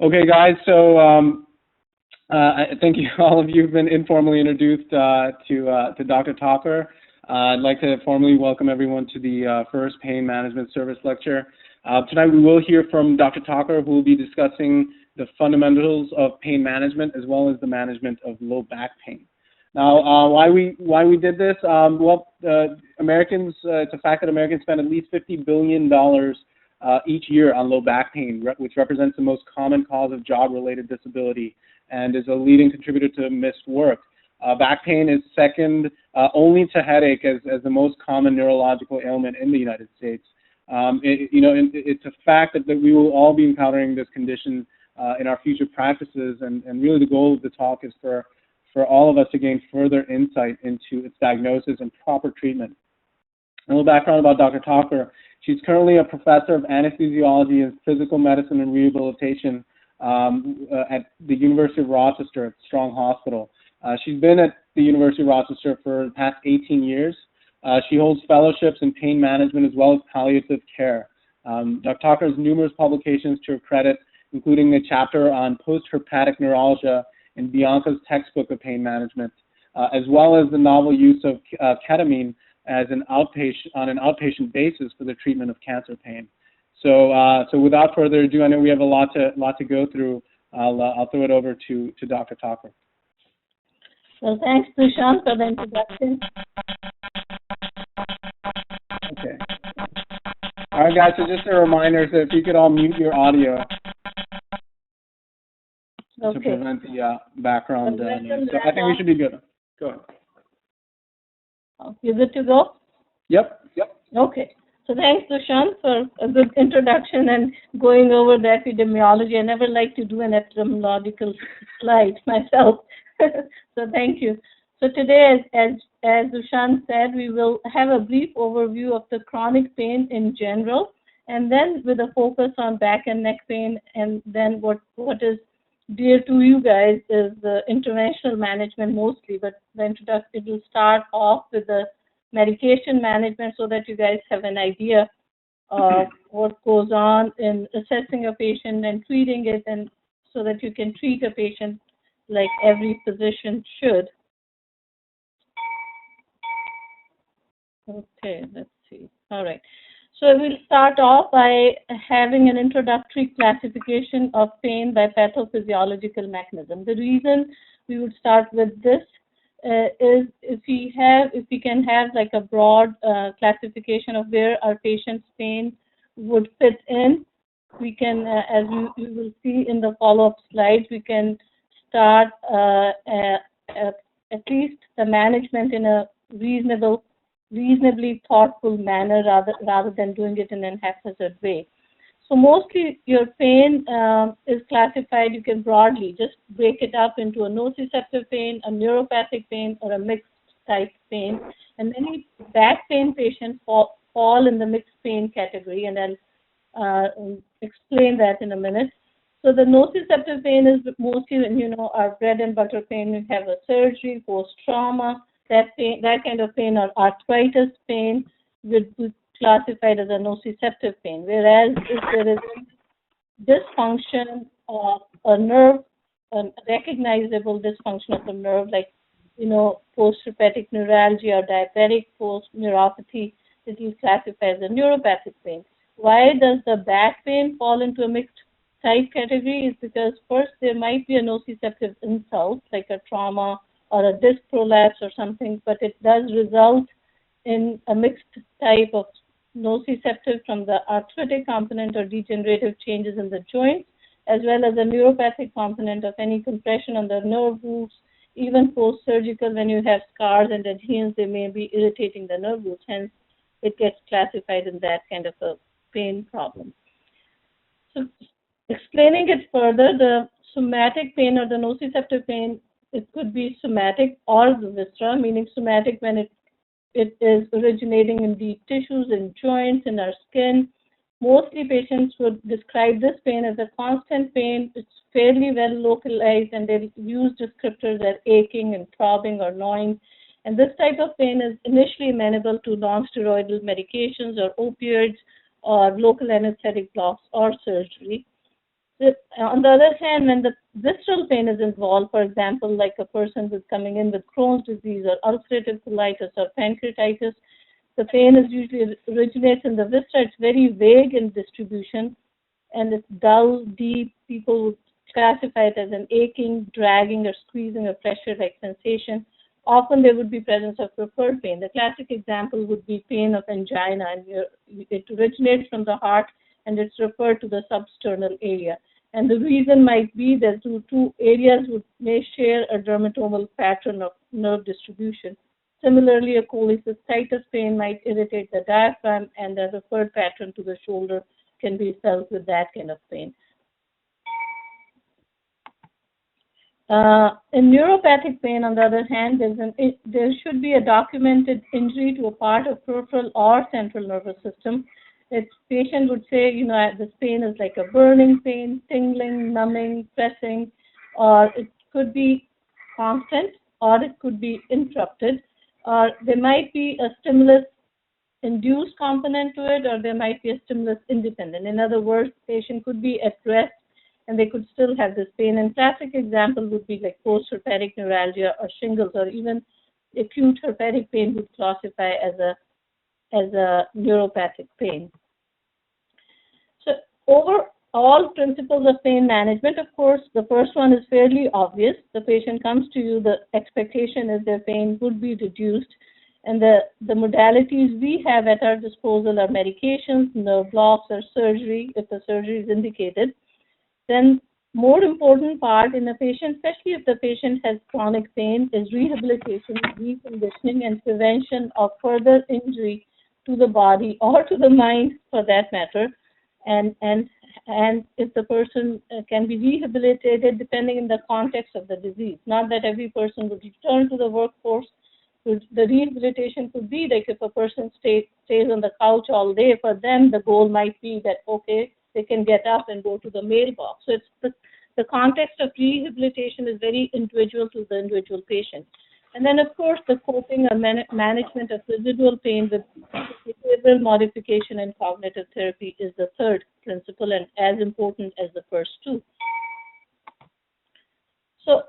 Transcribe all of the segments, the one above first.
Okay, guys. So I think all of you have been informally introduced to Dr. Thakur. I'd like to formally welcome everyone to the first Pain Management Service Lecture. Tonight we will hear from Dr. Thakur, who will be discussing the fundamentals of pain management as well as the management of low back pain. Now, why we did this? Americans. It's a fact that Americans spend at least $50 billion each year on low back pain, which represents the most common cause of job-related disability and is a leading contributor to missed work. Back pain is second only to headache as the most common neurological ailment in the United States. It's a fact that we will all be encountering this condition in our future practices, and really the goal of the talk is for all of us to gain further insight into its diagnosis and proper treatment. A little background about Dr. Thakur. She's currently a professor of anesthesiology and physical medicine and rehabilitation at the University of Rochester at Strong Hospital. She's been at the University of Rochester for the past 18 years. She holds fellowships in pain management as well as palliative care. Dr. Thakur has numerous publications to her credit, including a chapter on post-herpetic neuralgia in Bianca's textbook of pain management, as well as the novel use of ketamine as an outpatient basis for the treatment of cancer pain. So without further ado, I know we have a lot to go through. I'll throw it over to Dr. Thakur. Well, thanks, Dushan, for the introduction. Okay. All right, guys. So just a reminder, so if you could all mute your audio to prevent the background noise. So I think we should be good. Go ahead. You good to go? Yep. Okay. So thanks, Dushan, for a good introduction and going over the epidemiology. I never like to do an epidemiological slide myself. So thank you. So today, as Dushan said, we will have a brief overview of the chronic pain in general, and then with a focus on back and neck pain, and then what is dear to you guys is the interventional management mostly, but the introduction, it will start off with the medication management so that you guys have an idea of what goes on in assessing a patient and treating it, and so that you can treat a patient like every physician should. Okay, let's see. All right. So we'll start off by having an introductory classification of pain by pathophysiological mechanism. The reason we would start with this is if we can have like a broad classification of where our patient's pain would fit in, we can, as you will see in the follow-up slides, we can start at least the management in a reasonably thoughtful manner rather than doing it in a haphazard way. So mostly your pain is classified, you can broadly just break it up into a nociceptive pain, a neuropathic pain, or a mixed type pain. And many back pain patients fall in the mixed pain category, and I'll explain that in a minute. So the nociceptive pain is mostly when, our bread and butter pain, we have a surgery, post-trauma, that kind of pain, or arthritis pain would be classified as a nociceptive pain. Whereas if there is dysfunction of a nerve, a recognizable dysfunction of a nerve, like post-herpetic neuralgia or diabetic post-neuropathy, it is classified as a neuropathic pain. Why does the back pain fall into a mixed type category? Is because first there might be a nociceptive insult, like a trauma or a disc prolapse or something, but it does result in a mixed type of nociceptive from the arthritic component or degenerative changes in the joints, as well as a neuropathic component of any compression on the nerve roots. Even post-surgical, when you have scars and adhesions, they may be irritating the nerve roots, hence it gets classified in that kind of a pain problem. So explaining it further, the somatic pain or the nociceptive pain, it could be somatic or the viscera, meaning somatic when it is originating in deep tissues, in joints, in our skin. Mostly patients would describe this pain as a constant pain. It's fairly well localized, and they use descriptors as aching and throbbing or gnawing. And this type of pain is initially amenable to non-steroidal medications or opioids or local anesthetic blocks or surgery. On the other hand, when the visceral pain is involved, for example, like a person who's coming in with Crohn's disease or ulcerative colitis or pancreatitis, the pain is usually originates in the viscera. It's very vague in distribution, and it's dull, deep. People would classify it as an aching, dragging, or squeezing or pressure-like sensation. Often there would be presence of preferred pain. The classic example would be pain of angina, and it originates from the heart, and it's referred to the substernal area. And the reason might be that two areas may share a dermatomal pattern of nerve distribution. Similarly, a cholecystitis pain might irritate the diaphragm, and the referred pattern to the shoulder can be felt with that kind of pain. In neuropathic pain, on the other hand, there should be a documented injury to a part of peripheral or central nervous system. The patient would say, this pain is like a burning pain, tingling, numbing, pressing, or it could be constant, or it could be interrupted, or there might be a stimulus-induced component to it, or there might be a stimulus-independent. In other words, the patient could be at rest, and they could still have this pain. And classic example would be like post-herpetic neuralgia or shingles, or even acute herpetic pain would classify as a neuropathic pain. So overall principles of pain management, of course, the first one is fairly obvious. The patient comes to you, the expectation is their pain would be reduced, and the modalities we have at our disposal are medications, nerve blocks, or surgery, if the surgery is indicated. Then more important part in a patient, especially if the patient has chronic pain, is rehabilitation, reconditioning, and prevention of further injury to the body or to the mind, for that matter. And if the person can be rehabilitated depending on the context of the disease. Not that every person would return to the workforce. The rehabilitation could be like if a person stays on the couch all day, for them the goal might be that, okay, they can get up and go to the mailbox. So it's the context of rehabilitation is very individual to the individual patient. And then, of course, the coping or management of residual pain with behavioral modification and cognitive therapy is the third principle, and as important as the first two. So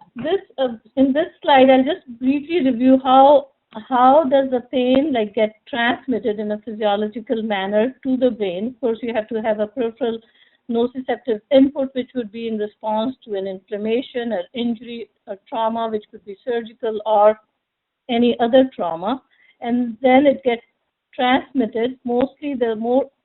in this slide, I'll just briefly review how does the pain get transmitted in a physiological manner to the brain. Of course, you have to have a peripheral nociceptive input, which would be in response to an inflammation or injury or trauma, which could be surgical or any other trauma. And then it gets transmitted. Mostly the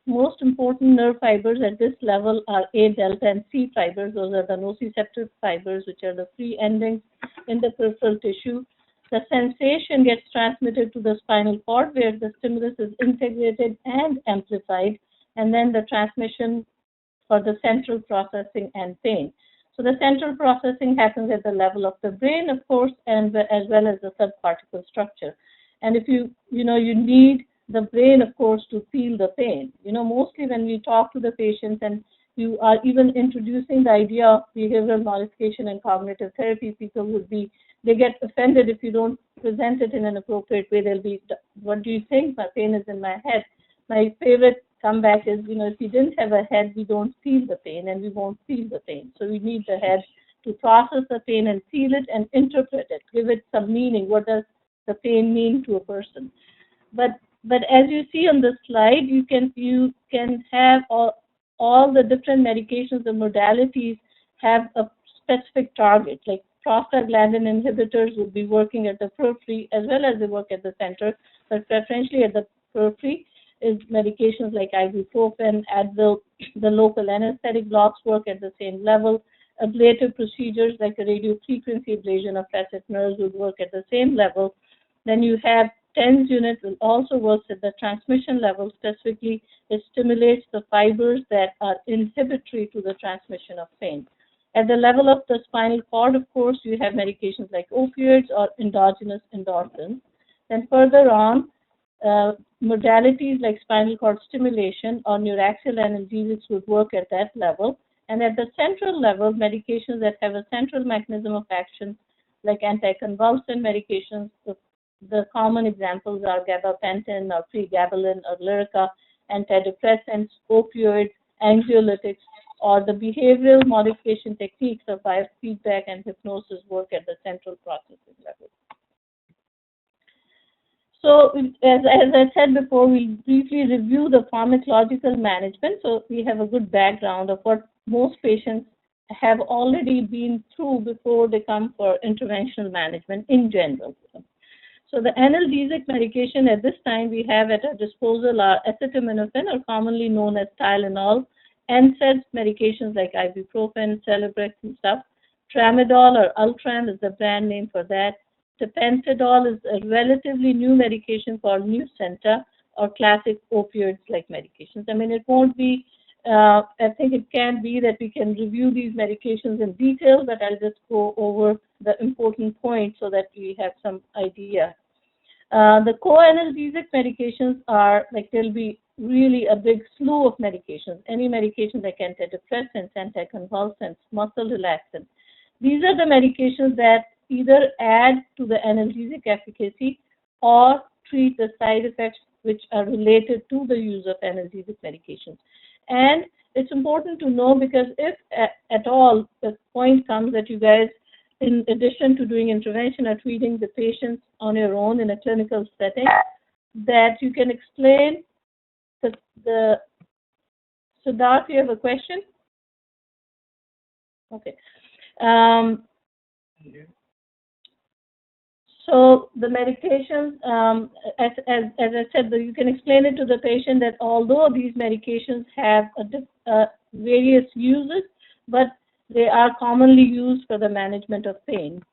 most important nerve fibers at this level are A, delta, and C fibers. Those are the nociceptive fibers, which are the free endings in the peripheral tissue. The sensation gets transmitted to the spinal cord, where the stimulus is integrated and amplified, and then the transmission for the central processing and pain. So the central processing happens at the level of the brain, of course, and as well as the subcortical structure. And if you need the brain, of course, to feel the pain. Mostly when we talk to the patients and you are even introducing the idea of behavioral modification and cognitive therapy, they get offended if you don't present it in an appropriate way. They'll be, what do you think? My pain is in my head. My favorite comeback is, if you didn't have a head, we don't feel the pain, and we won't feel the pain. So we need the head to process the pain and feel it and interpret it, give it some meaning. What does the pain mean to a person? But as you see on the slide, you can have all the different medications and modalities have a specific target. Like prostaglandin inhibitors would be working at the periphery as well as they work at the center, but preferentially at the periphery is medications like ibuprofen, Advil. The local anesthetic blocks work at the same level. Ablative procedures like a radiofrequency ablation of facet nerves would work at the same level. Then you have TENS unit will also work at the transmission level. Specifically, it stimulates the fibers that are inhibitory to the transmission of pain. At the level of the spinal cord, of course, you have medications like opioids or endogenous endorphins. Then further on, modalities like spinal cord stimulation or neuraxial analgesics would work at that level. And at the central level, medications that have a central mechanism of action, like anticonvulsant medications, the common examples are gabapentin or pregabalin or Lyrica, antidepressants, opioids, anxiolytics, or the behavioral modification techniques of biofeedback and hypnosis work at the central processing level. So as I said before, we'll briefly review the pharmacological management. So we have a good background of what most patients have already been through before they come for interventional management in general. So the analgesic medication at this time we have at our disposal are acetaminophen, or commonly known as Tylenol, NSAIDs medications like ibuprofen, Celebrex and stuff. Tramadol or Ultram is the brand name for that. Tapentadol is a relatively new medication called Nucenta, or classic opioids like medications. I mean, it won't be, I think it can be that we can review these medications in detail, but I'll just go over the important points so that we have some idea. The co-analgesic medications are, like, there'll be really a big slew of medications, any medication like antidepressants, anticonvulsants, muscle relaxants. These are the medications that either add to the analgesic efficacy or treat the side effects which are related to the use of analgesic medications. And it's important to know, because if at all the point comes that you guys, in addition to doing intervention, are treating the patients on your own in a clinical setting, that you can explain the Siddharth, you have a question? Okay. So the medications, as I said, you can explain it to the patient that although these medications have various uses, but they are commonly used for the management of pain.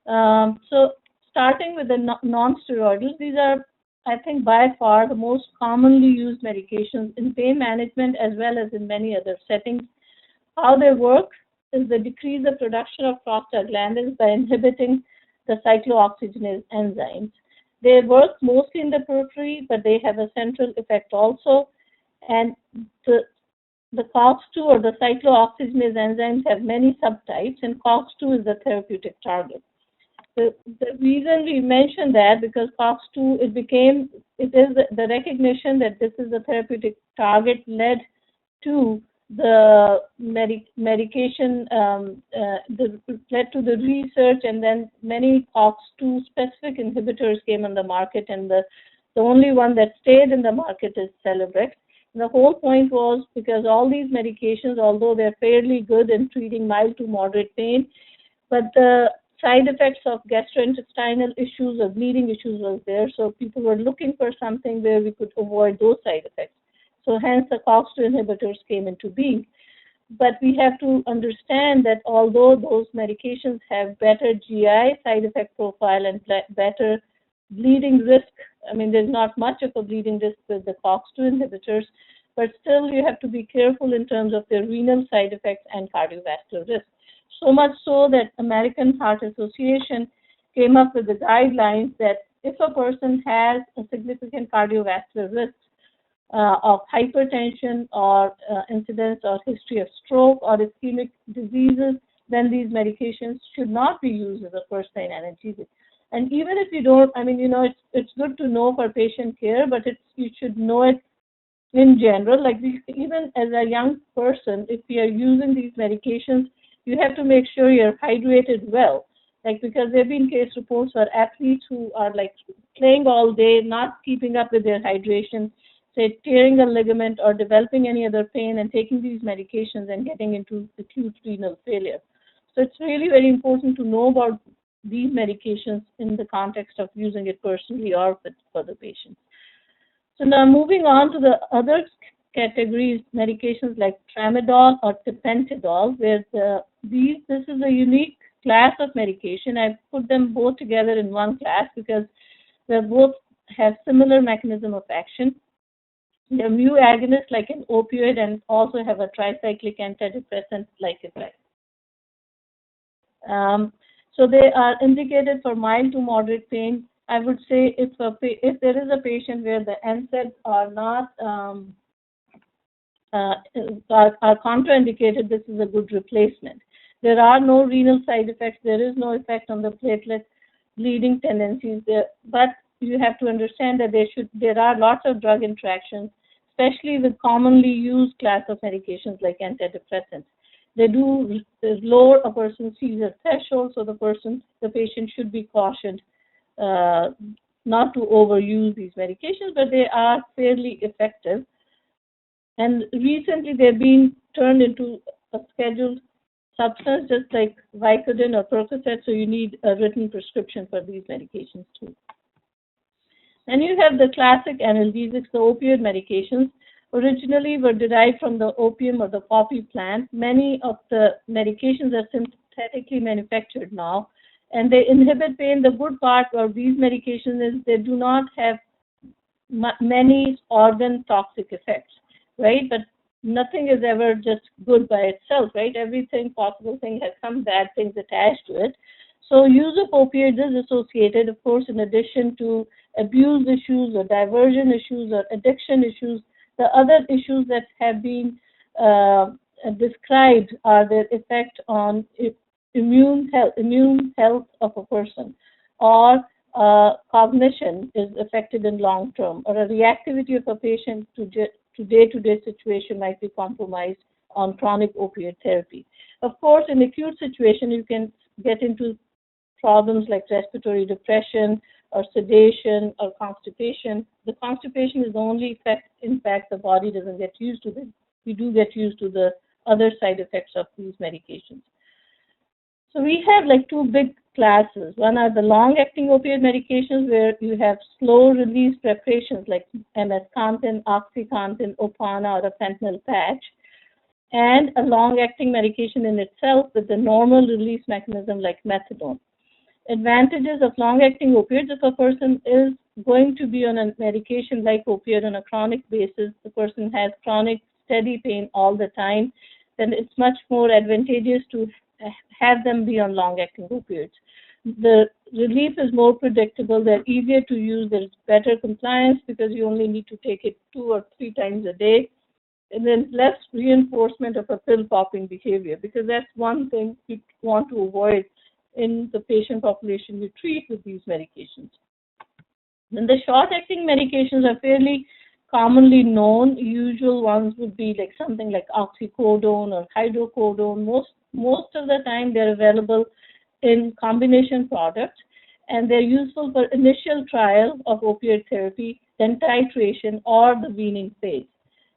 So starting with the non-steroidals, these are, I think, by far the most commonly used medications in pain management as well as in many other settings. How they work is they decrease the production of prostaglandins by inhibiting the cyclooxygenase enzymes. They work mostly in the periphery, but they have a central effect also. And the COX-2 or the cyclooxygenase enzymes have many subtypes, and COX-2 is the therapeutic target. The reason we mention that, because COX-2, it is the recognition that this is a therapeutic target led to the medication, led to the research, and then many COX-2 specific inhibitors came on the market, and the only one that stayed in the market is Celebrex. And the whole point was because all these medications, although they're fairly good in treating mild to moderate pain, but the side effects of gastrointestinal issues or bleeding issues was there, so people were looking for something where we could avoid those side effects. So hence the COX-2 inhibitors came into being. But we have to understand that although those medications have better GI side effect profile and better bleeding risk, I mean, there's not much of a bleeding risk with the COX-2 inhibitors, but still you have to be careful in terms of their renal side effects and cardiovascular risk. So much so that American Heart Association came up with the guidelines that if a person has a significant cardiovascular risk, of hypertension or incidence or history of stroke or ischemic diseases, then these medications should not be used as a first-line analgesic. And even if you don't, I mean, you know, it's good to know for patient care, but you should know it in general. Like even as a young person, if you are using these medications, you have to make sure you're hydrated well. Like, because there have been case reports for athletes who are like playing all day, not keeping up with their hydration, say tearing a ligament or developing any other pain and taking these medications and getting into acute renal failure. So it's really very important to know about these medications in the context of using it personally or for the patient. So now moving on to the other categories, medications like Tramadol or Tapentadol, where this is a unique class of medication. I put them both together in one class because they both have similar mechanism of action. They're mu agonists like an opioid and also have a tricyclic antidepressant-like effect. So they are indicated for mild to moderate pain. I would say if there is a patient where the NSAIDs are not are contraindicated, this is a good replacement. There are no renal side effects. There is no effect on the platelet bleeding tendencies there, but you have to understand that there are lots of drug interactions, especially with commonly used class of medications like antidepressants. They do lower a person's seizure threshold, so the patient should be cautioned not to overuse these medications, but they are fairly effective. And recently they've been turned into a scheduled substance, just like Vicodin or Percocet, so you need a written prescription for these medications too. And you have the classic analgesics, the opioid medications. Originally were derived from the opium or the poppy plant. Many of the medications are synthetically manufactured now, and they inhibit pain. The good part of these medications is they do not have many organ toxic effects, right? But nothing is ever just good by itself, right? Everything, possible thing has some bad things attached to it. So use of opioids is associated, of course, in addition to abuse issues or diversion issues or addiction issues. The other issues that have been described are their effect on immune health of a person, or cognition is affected in long term, or a reactivity of a patient to day-to-day situation might be compromised on chronic opioid therapy. Of course, in acute situation, you can get into problems like respiratory depression or sedation or constipation. The constipation is the only effect, in fact, the body doesn't get used to it. We do get used to the other side effects of these medications. So we have like two big classes. One are the long-acting opioid medications, where you have slow-release preparations like MS-Contin, OxyContin, Opana, or a fentanyl patch, and a long-acting medication in itself with a normal release mechanism like methadone. Advantages of long-acting opioids: if a person is going to be on a medication like opioid on a chronic basis, the person has chronic steady pain all the time, then it's much more advantageous to have them be on long-acting opioids. The relief is more predictable, they're easier to use, there's better compliance because you only need to take it 2 or 3 times a day, and then less reinforcement of a pill-popping behavior, because that's one thing you want to avoid in the patient population you treat with these medications. Then the short-acting medications are fairly commonly known. Usual ones would be like something like oxycodone or hydrocodone. Most of the time they're available in combination products, and they're useful for initial trial of opioid therapy, then titration or the weaning phase.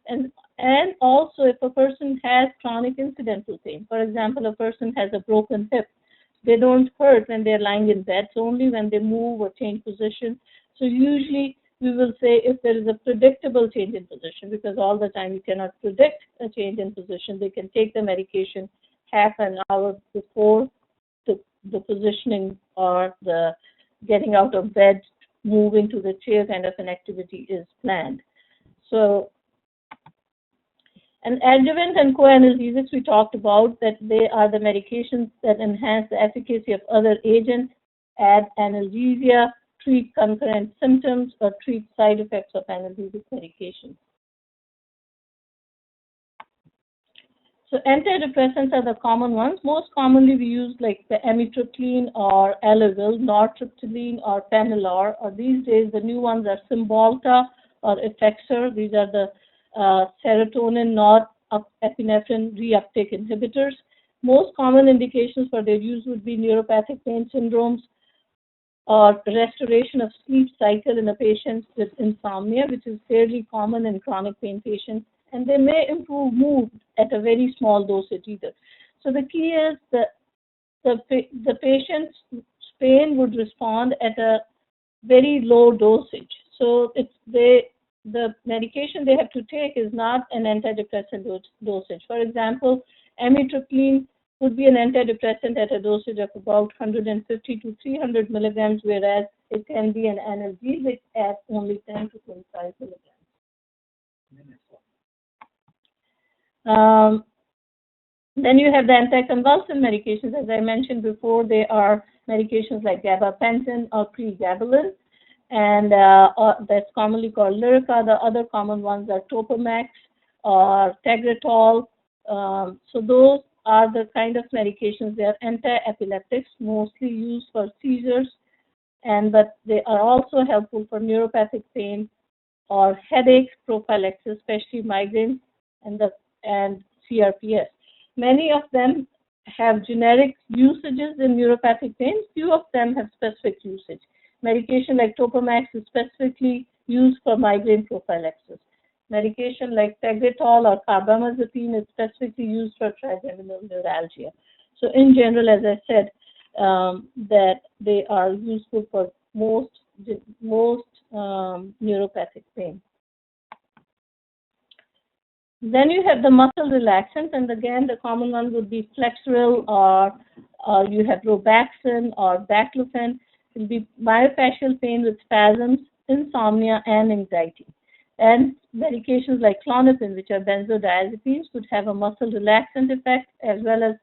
And also if a person has chronic incidental pain, for example, a person has a broken hip, they don't hurt when they're lying in bed, so only when they move or change position. So usually we will say if there is a predictable change in position, because all the time you cannot predict a change in position, they can take the medication half an hour before the positioning or the getting out of bed, moving to the chair kind of an activity is planned. So, and adjuvant and co-analgesics, we talked about that they are the medications that enhance the efficacy of other agents, add analgesia, treat concurrent symptoms, or treat side effects of analgesic medications. So antidepressants are the common ones. Most commonly we use like the amitriptyline or Elavil, nortriptyline or Pamelor, or these days the new ones are Cymbalta or Effexor. These are the serotonin, norepinephrine reuptake inhibitors. Most common indications for their use would be neuropathic pain syndromes or restoration of sleep cycle in a patient with insomnia, which is fairly common in chronic pain patients, and they may improve mood at a very small dosage either. So the key is that the patient's pain would respond at a very low dosage. So the medication they have to take is not an antidepressant dosage. For example, amitriptyline would be an antidepressant at a dosage of about 150 to 300 milligrams, whereas it can be an analgesic at only 10 to 25 milligrams. Then you have the anticonvulsant medications. As I mentioned before, they are medications like gabapentin or pregabalin, and that's commonly called Lyrica. The other common ones are Topamax or Tegretol. So those are the kind of medications. They are anti-epileptics, mostly used for seizures, but they are also helpful for neuropathic pain, or headache prophylaxis, especially migraines and CRPS. Many of them have generic usages in neuropathic pain. Few of them have specific usage. Medication like Topamax is specifically used for migraine prophylaxis. Medication like Tegretol or carbamazepine is specifically used for trigeminal neuralgia. So in general, as I said, that they are useful for most neuropathic pain. Then you have the muscle relaxants, and again, the common ones would be Flexeril, or you have Robaxin or Baclofen. It will be myofascial pain with spasms, insomnia, and anxiety. And medications like Klonopin, which are benzodiazepines, could have a muscle relaxant effect as well as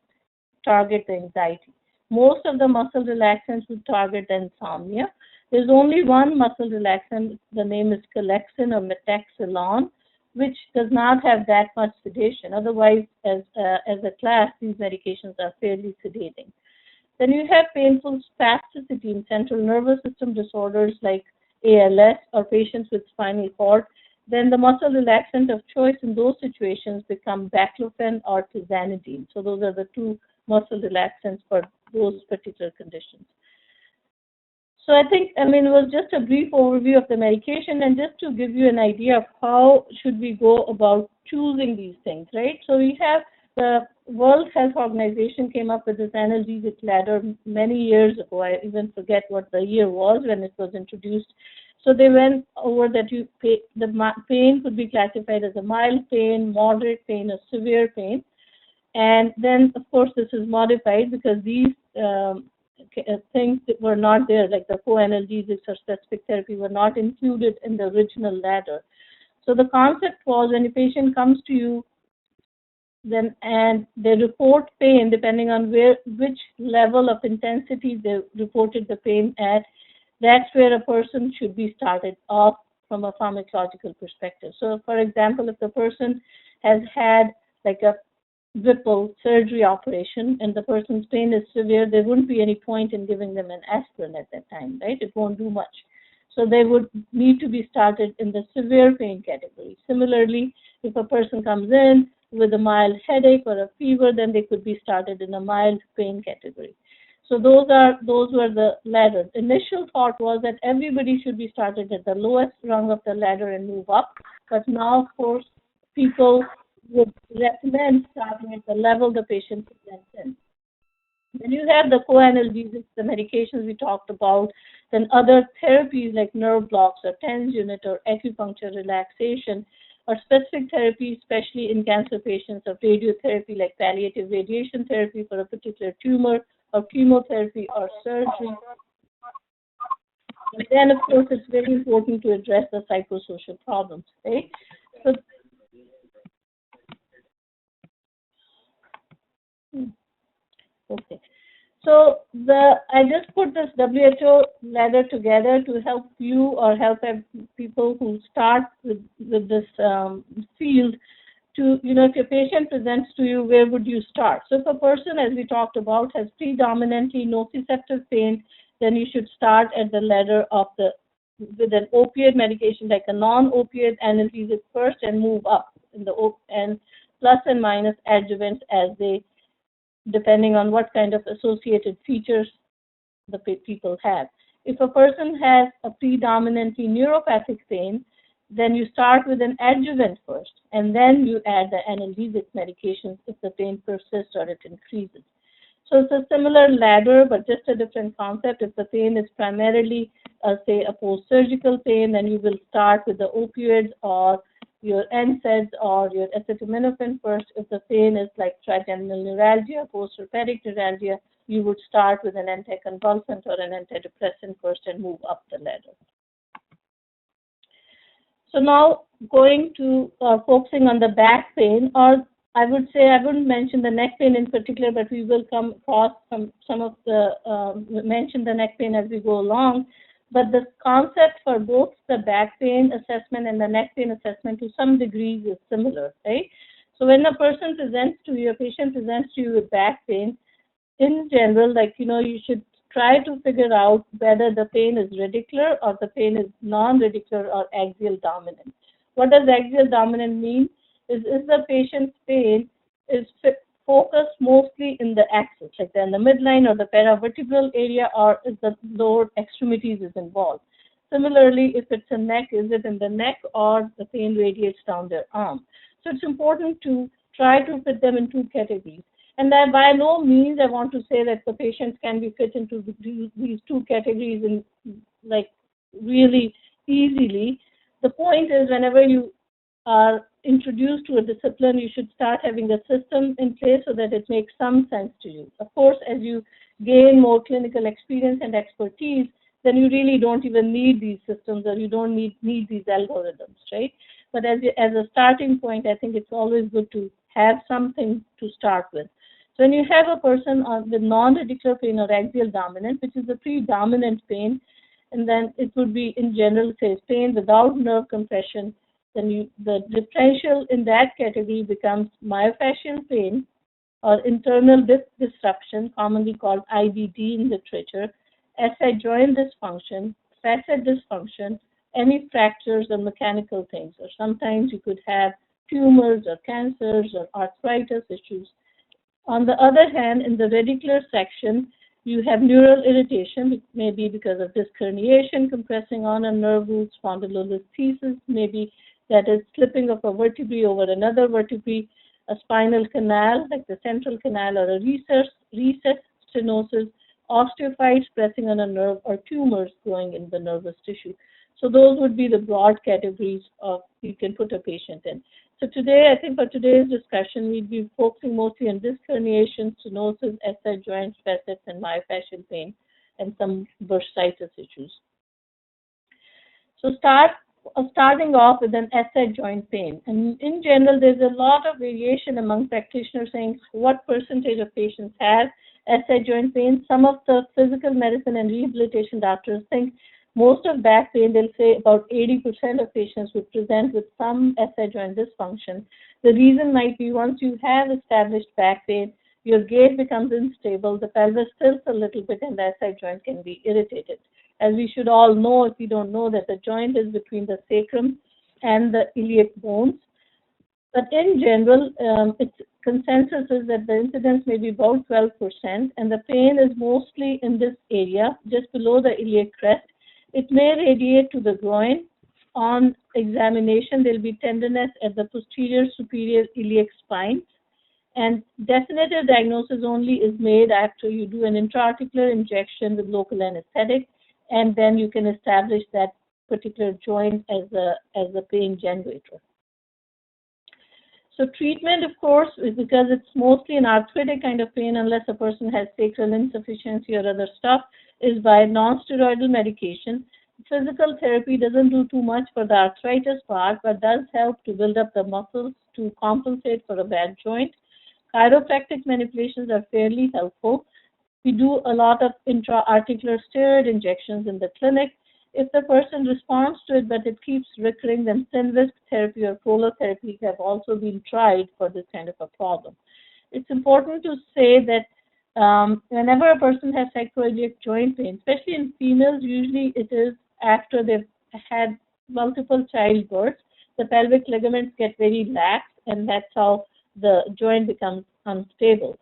target the anxiety. Most of the muscle relaxants would target the insomnia. There's only one muscle relaxant, the name is Calexin or Metaxalon, which does not have that much sedation. Otherwise, as a class, these medications are fairly sedating. Then you have painful spasticity in central nervous system disorders like ALS or patients with spinal cord. Then the muscle relaxant of choice in those situations become Baclofen or Tizanidine. So those are the two muscle relaxants for those particular conditions. So I think, it was just a brief overview of the medication, and just to give you an idea of how should we go about choosing these things, right? So we have the World Health Organization came up with this analgesic ladder many years ago. I even forget what the year was when it was introduced. So they went over that the pain could be classified as a mild pain, moderate pain, or severe pain. And then, of course, this is modified because these things that were not there, like the co-analgesics or specific therapy, were not included in the original ladder. So the concept was, when a patient comes to you, and they report pain, depending on which level of intensity they reported the pain at, that's where a person should be started off from a pharmacological perspective. So, for example, if the person has had like a Whipple surgery operation and the person's pain is severe, there wouldn't be any point in giving them an aspirin at that time, right? It won't do much. So they would need to be started in the severe pain category. Similarly, if a person comes in with a mild headache or a fever, then they could be started in a mild pain category. So those were the ladders. Initial thought was that everybody should be started at the lowest rung of the ladder and move up. But now, of course, people would recommend starting at the level the patient presents in. Then you have the co-analgesics, the medications we talked about, then other therapies like nerve blocks or TENS unit or acupuncture relaxation, or specific therapy, especially in cancer patients, of radiotherapy like palliative radiation therapy for a particular tumor, or chemotherapy or surgery. And then, of course, it's very important to address the psychosocial problems, right? So, okay. So I just put this WHO ladder together to help you or help people who start with this field to, if your patient presents to you, where would you start? So if a person, as we talked about, has predominantly nociceptive pain, then you should start at the ladder of with an opioid medication, like a non-opioid analgesic first, and move up in and plus and minus adjuvants as they, depending on what kind of associated features the people have. If a person has a predominantly neuropathic pain, then you start with an adjuvant first, and then you add the analgesic medications if the pain persists or it increases. So it's a similar ladder, but just a different concept. If the pain is primarily, say, a post-surgical pain, then you will start with the opioids or your NSAIDs or your acetaminophen first. If the pain is like trigeminal neuralgia, post-herpetic neuralgia, you would start with an anticonvulsant or an antidepressant first and move up the ladder. So now going to focusing on the back pain, or I would say, I wouldn't mention the neck pain in particular, but we will come across some of the, mention the neck pain as we go along. But the concept for both the back pain assessment and the neck pain assessment to some degree is similar, right? So when a patient presents to you with back pain, in general, you should try to figure out whether the pain is radicular or the pain is non-radicular or axial dominant. What does axial dominant mean? Is the patient's pain is focused mostly in the axis, like in the midline or the paravertebral area, or is the lower extremities is involved. Similarly, if it's a neck, is it in the neck or the pain radiates down their arm? So it's important to try to fit them in two categories. And that by no means I want to say that the patients can be fit into these two categories in like really easily. The point is, whenever you are introduced to a discipline, you should start having a system in place so that it makes some sense to you. Of course, as you gain more clinical experience and expertise, then you really don't even need these systems, or you don't need these algorithms, right? But as a starting point, I think it's always good to have something to start with. So when you have a person with non-radicular pain or axial dominant, which is a predominant pain, and then it would be in general, say, pain without nerve compression, then the differential in that category becomes myofascial pain or internal disc disruption, commonly called IBD in literature, SI joint dysfunction, facet dysfunction, any fractures or mechanical things. Or sometimes you could have tumors or cancers or arthritis issues. On the other hand, in the radicular section, you have neural irritation, which may be because of disc herniation, compressing on a nerve root, spondylolisthesis, maybe that is slipping of a vertebrae over another vertebrae, a spinal canal, like the central canal, or a recess stenosis, osteophytes pressing on a nerve, or tumors growing in the nervous tissue. So those would be the broad categories of you can put a patient in. So today, I think for today's discussion, we'd be focusing mostly on disc herniation, stenosis, SI joints, facets, and myofascial pain, and some bursitis issues. So starting off with an SI joint pain. And in general, there's a lot of variation among practitioners saying what percentage of patients have SI joint pain. Some of the physical medicine and rehabilitation doctors think most of back pain, they'll say about 80% of patients would present with some SI joint dysfunction. The reason might be once you have established back pain, your gait becomes unstable, the pelvis tilts a little bit, and the SI joint can be irritated. As we should all know, if you don't know, that the joint is between the sacrum and the iliac bones. But in general, its consensus is that the incidence may be about 12%, and the pain is mostly in this area, just below the iliac crest. It may radiate to the groin. On examination, there will be tenderness at the posterior superior iliac spine. And definitive diagnosis only is made after you do an intra-articular injection with local anesthetic, and then you can establish that particular joint as a pain generator. So treatment, of course, is because it's mostly an arthritic kind of pain, unless a person has sacral insufficiency or other stuff, is by non-steroidal medication. Physical therapy doesn't do too much for the arthritis part, but does help to build up the muscles to compensate for a bad joint. Chiropractic manipulations are fairly helpful. We do a lot of intra-articular steroid injections in the clinic. If the person responds to it, but it keeps recurring, then Synvisc therapy or prolotherapy have also been tried for this kind of a problem. It's important to say that whenever a person has sacroiliac joint pain, especially in females, usually it is after they've had multiple childbirths, the pelvic ligaments get very lax, and that's how the joint becomes unstable.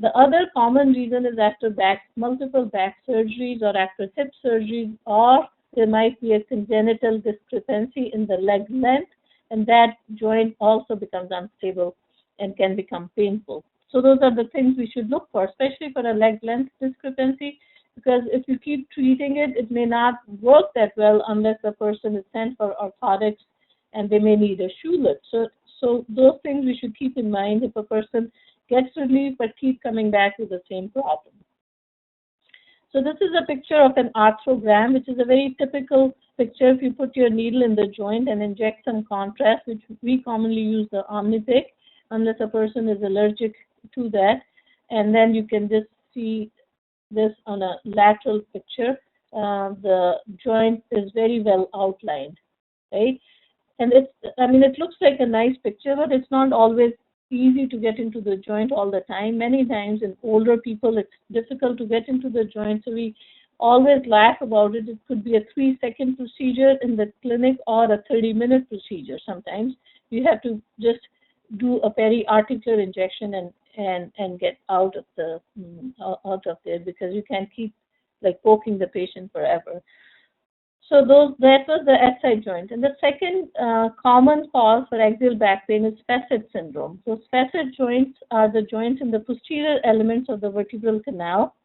The other common reason is after multiple back surgeries or after hip surgeries, or there might be a congenital discrepancy in the leg length, and that joint also becomes unstable and can become painful. So those are the things we should look for, especially for a leg length discrepancy, because if you keep treating it, it may not work that well unless the person is sent for orthotics and they may need a shoe lift. So those things we should keep in mind if a person gets relief but keep coming back with the same problem. So this is a picture of an arthrogram, which is a very typical picture. If you put your needle in the joint and inject some contrast, which we commonly use the Omnipic, unless a person is allergic to that, and then you can just see this on a lateral picture. The joint is very well outlined, right? And it looks like a nice picture, but it's not always easy to get into the joint all the time. Many times in older people, it's difficult to get into the joint, so we always laugh about it. It could be a 3-second procedure in the clinic or a 30-minute procedure. Sometimes you have to just do a peri-articular injection and get out of there, because you can't keep like poking the patient forever. So that was the SI joint. And the second common cause for axial back pain is Facet syndrome. So Facet joints are the joints in the posterior elements of the vertebral canal.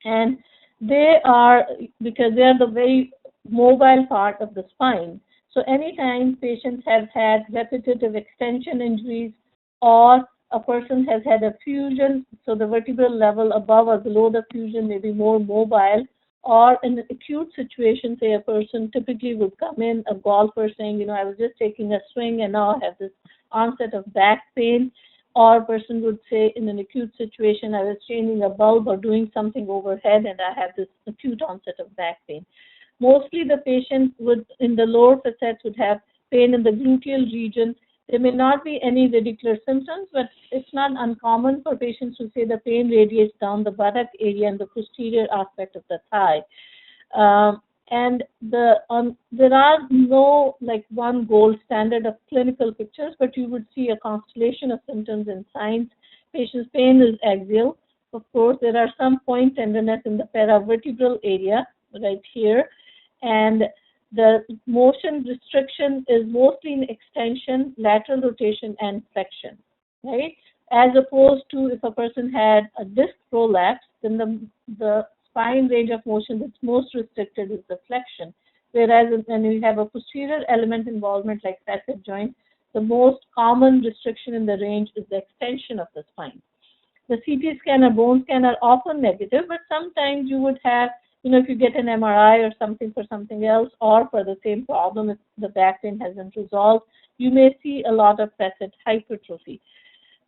And they are, because they are the very mobile part of the spine. So anytime patients have had repetitive extension injuries, or a person has had a fusion, so the vertebral level above or below the fusion may be more mobile, or in an acute situation, say a person typically would come in, a golfer saying, you know, I was just taking a swing and now I have this onset of back pain. Or a person would say in an acute situation, I was changing a bulb or doing something overhead and I have this acute onset of back pain. Mostly the patient would, in the lower facets, would have pain in the gluteal region. There may not be any radicular symptoms, but it's not uncommon for patients to say the pain radiates down the buttock area and the posterior aspect of the thigh. And there are no like one gold standard of clinical pictures, but you would see a constellation of symptoms and signs. Patient's pain is axial. Of course, there are some point tenderness in the paravertebral area right here, and the motion restriction is mostly in extension, lateral rotation, and flexion, right? As opposed to if a person had a disc prolapse, then the spine range of motion that's most restricted is the flexion. Whereas when you have a posterior element involvement like facet joint, the most common restriction in the range is the extension of the spine. The CT scan or bone scan are often negative, but sometimes you would have, you know, if you get an MRI or something for something else, or for the same problem, if the back pain hasn't resolved, you may see a lot of facet hypertrophy.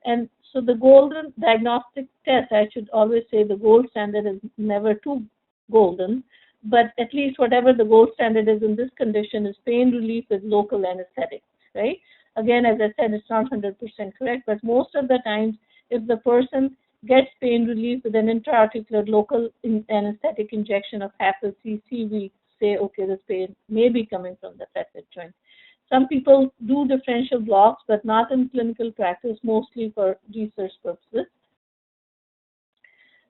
And so the golden diagnostic test, I should always say the gold standard is never too golden, but at least whatever the gold standard is in this condition is pain relief with local anesthetic, right? Again, as I said, it's not 100% correct, but most of the times, if the person gets pain relief with an intra-articular local anesthetic injection of half a cc, we say, okay, this pain may be coming from the facet joint. Some people do differential blocks, but not in clinical practice, mostly for research purposes.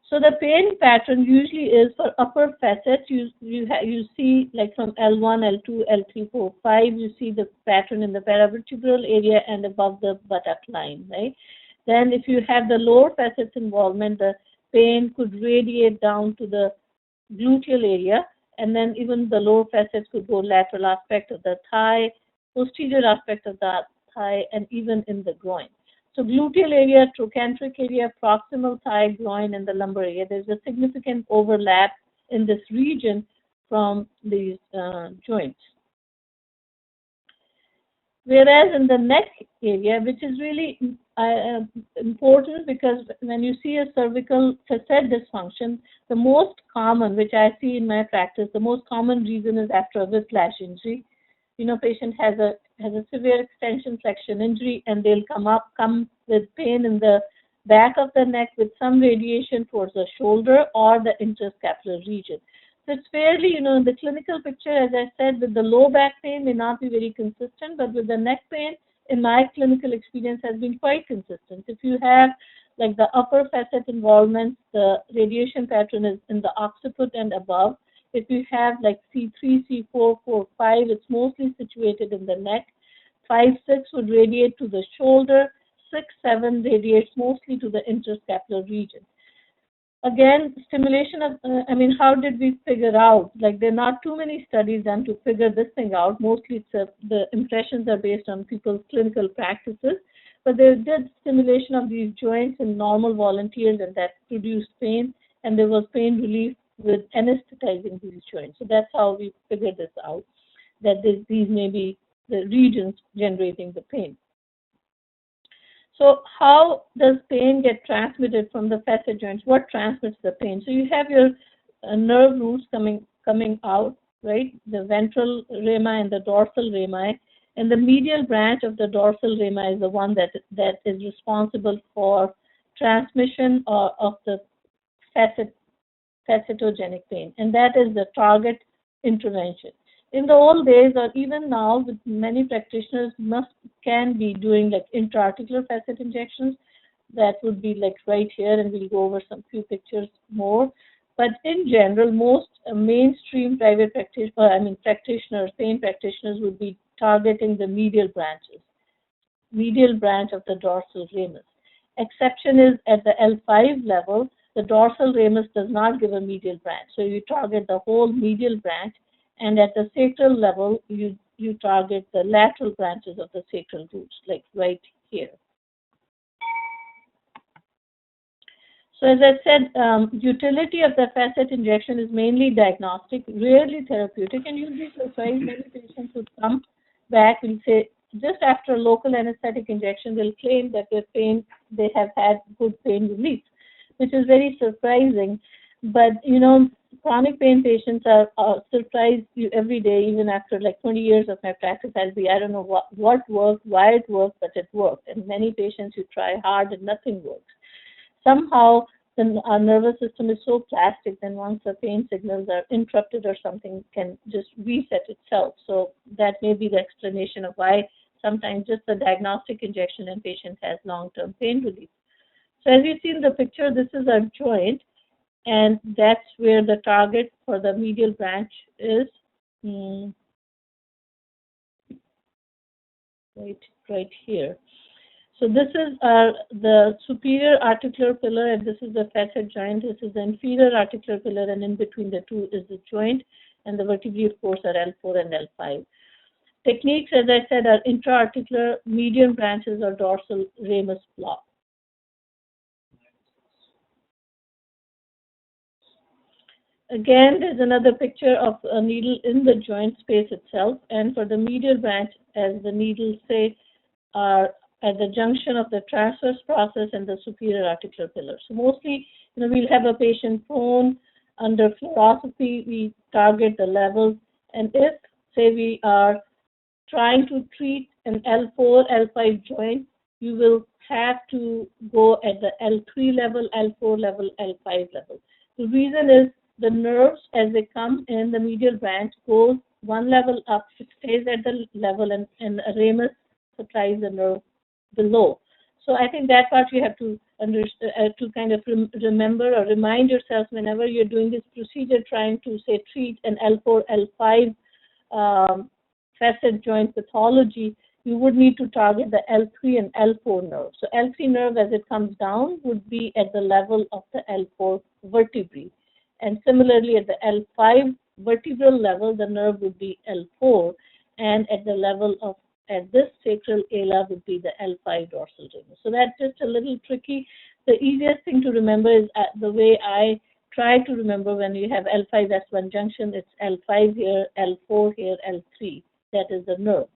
So the pain pattern usually is for upper facets. You see like from L1, L2, L3, 4, 5, you see the pattern in the paravertebral area and above the buttock line, right? Then if you have the lower facets involvement, the pain could radiate down to the gluteal area, and then even the lower facets could go lateral aspect of the thigh, posterior aspect of the thigh, and even in the groin. So gluteal area, trochanteric area, proximal thigh, groin, and the lumbar area, there's a significant overlap in this region from these joints. Whereas in the neck area, which is really important, because when you see a cervical facet dysfunction, the most common, which I see in my practice, the most common reason is after a whiplash injury. You know, patient has a severe extension flexion injury, and they'll come with pain in the back of the neck with some radiation towards the shoulder or the interscapular region. So it's fairly, you know, in the clinical picture, as I said, with the low back pain may not be very consistent, but with the neck pain, in my clinical experience, has been quite consistent. If you have like the upper facet involvement, the radiation pattern is in the occiput and above. If you have like C3, C4, 4, 5, it's mostly situated in the neck. 5, 6 would radiate to the shoulder. 6, 7 radiates mostly to the interscapular region. Again, stimulation of, how did we figure out? Like, there are not too many studies done to figure this thing out. Mostly the impressions are based on people's clinical practices. But they did stimulation of these joints in normal volunteers, and that produced pain, and there was pain relief with anesthetizing these joints. So that's how we figured this out, that these may be the regions generating the pain. So how does pain get transmitted from the facet joints? What transmits the pain? So you have your nerve roots coming out, right? The ventral rami and the dorsal rami. And the medial branch of the dorsal rama is the one that is responsible for transmission of the facetogenic pain, and that is the target intervention. In the old days, or even now, with many practitioners can be doing like intra-articular facet injections. That would be like right here, and we'll go over some few pictures more. But in general, most mainstream private practitioners, pain practitioners would be targeting the medial branch of the dorsal ramus. Exception is at the L5 level, the dorsal ramus does not give a medial branch. So you target the whole medial branch, and at the sacral level, you target the lateral branches of the sacral roots, like right here. So as I said, utility of the facet injection is mainly diagnostic, rarely therapeutic, and you'll be surprised many patients would come back and say, just after a local anesthetic injection, they'll claim that they have had good pain relief, which is very surprising. But, chronic pain patients are surprised every day, even after like 20 years of my practice. I don't know what worked, why it worked, but it worked. And many patients, you try hard and nothing works. Somehow, our nervous system is so plastic that once the pain signals are interrupted or something, can just reset itself. So that may be the explanation of why sometimes just the diagnostic injection and patient has long-term pain relief. So as you see in the picture, this is our joint, and that's where the target for the medial branch is. Right here. So this is the superior articular pillar, and this is the facet joint. This is the inferior articular pillar, and in between the two is the joint, and the vertebrae, of course, are L4 and L5. Techniques, as I said, are intra-articular, median branches, or dorsal ramus block. Again, there's another picture of a needle in the joint space itself, and for the medial branch, as the needles say, are at the junction of the transverse process and the superior articular pillar. So mostly, we'll have a patient prone under fluoroscopy. We target the levels, and if, say, we are trying to treat an L4, L5 joint, you will have to go at the L3 level, L4 level, L5 level. The reason is the nerves, as they come in, the medial branch goes one level up, it stays at the level, and a ramus supplies the nerve below. So I think that part you have to kind of remember or remind yourself whenever you're doing this procedure, trying to, say, treat an L4, L5 facet joint pathology, you would need to target the L3 and L4 nerve. So L3 nerve, as it comes down, would be at the level of the L4 vertebrae. And similarly, at the L5 vertebral level, the nerve would be L4, and at the level of at this sacral ala would be the L5 dorsal ramus. So that's just a little tricky. The easiest thing to remember is the way I try to remember when you have L5 S1 junction, it's L5 here, L4 here, L3. That is the nerve,